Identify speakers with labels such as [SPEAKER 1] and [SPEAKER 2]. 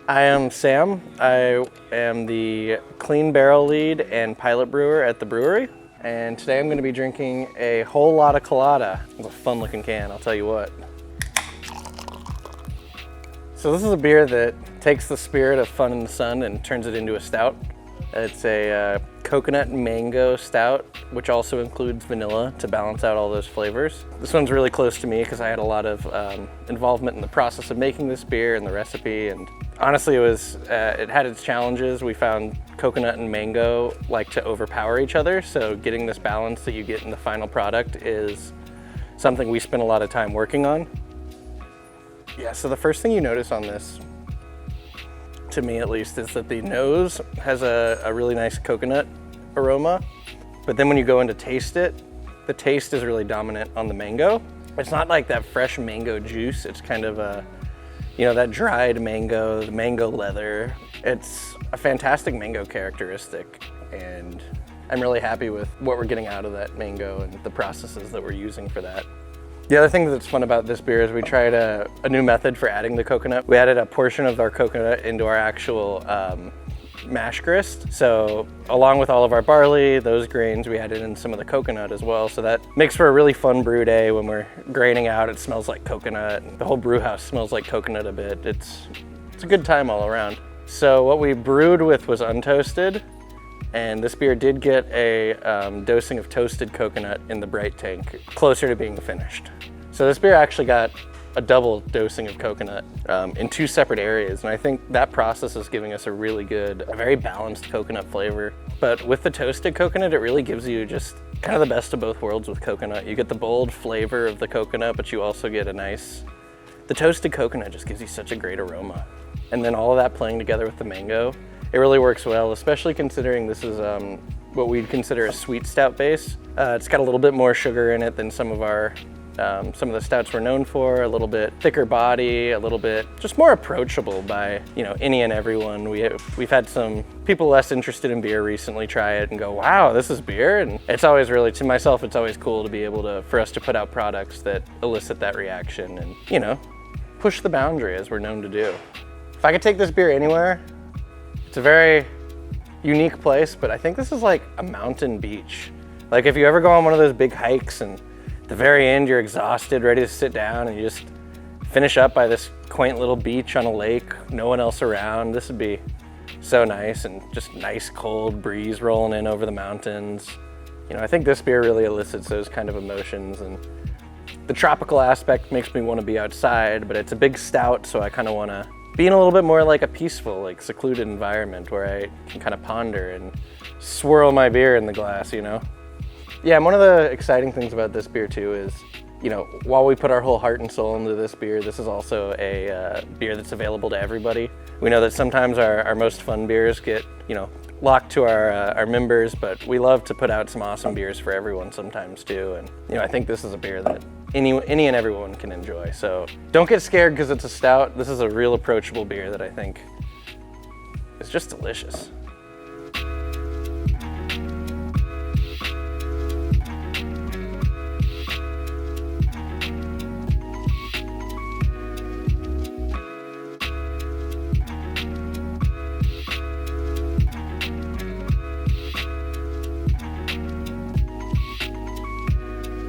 [SPEAKER 1] I am Sam. I am the clean barrel lead and pilot brewer at the brewery. And today I'm going to be drinking a whole lot of colada. It's a fun looking can, I'll tell you what. So this is a beer that takes the spirit of fun in the sun and turns it into a stout. It's a coconut mango stout, which also includes vanilla to balance out all those flavors. This one's really close to me because I had a lot of involvement in the process of making this beer and the recipe. And honestly, it had its challenges. We found coconut and mango like to overpower each other. So getting this balance that you get in the final product is something we spent a lot of time working on. Yeah, so the first thing you notice on this, to me at least, is that the nose has a really nice coconut aroma, but then when you go in to taste it, the taste is really dominant on the mango. It's not like that fresh mango juice, it's kind of that dried mango, the mango leather. It's a fantastic mango characteristic, and I'm really happy with what we're getting out of that mango and the processes that we're using for that. The other thing that's fun about this beer is we tried a new method for adding the coconut. We added a portion of our coconut into our actual mash grist. So along with all of our barley, those grains, we added in some of the coconut as well. So that makes for a really fun brew day when we're graining out. It smells like coconut. The whole brew house smells like coconut a bit. It's a good time all around. So what we brewed with was untoasted. And this beer did get a dosing of toasted coconut in the bright tank, closer to being finished. So this beer actually got a double dosing of coconut in two separate areas. And I think that process is giving us a very balanced coconut flavor. But with the toasted coconut, it really gives you just kind of the best of both worlds with coconut. You get the bold flavor of the coconut, but you also get the toasted coconut just gives you such a great aroma. And then all of that playing together with the mango, it really works well, especially considering this is what we'd consider a sweet stout base. It's got a little bit more sugar in it than some of the stouts we're known for, a little bit thicker body, a little bit just more approachable by any and everyone. We've had some people less interested in beer recently try it and go, wow, this is beer. And it's always really, to myself, it's always cool to be able for us to put out products that elicit that reaction and push the boundary as we're known to do. If I could take this beer anywhere, it's a very unique place, but I think this is like a mountain beach. Like if you ever go on one of those big hikes and at the very end you're exhausted, ready to sit down, and you just finish up by this quaint little beach on a lake, no one else around, this would be so nice, and just nice cold breeze rolling in over the mountains. I think this beer really elicits those kind of emotions, and the tropical aspect makes me want to be outside, but it's a big stout, so I kind of want to be in a little bit more like a peaceful, like secluded environment where I can kind of ponder and swirl my beer in the glass, Yeah, and one of the exciting things about this beer too is, while we put our whole heart and soul into this beer, this is also a beer that's available to everybody. We know that sometimes our most fun beers get, locked to our members, but we love to put out some awesome beers for everyone sometimes too. And I think this is a beer that any and everyone can enjoy. So don't get scared because it's a stout. This is a real approachable beer that I think is just delicious.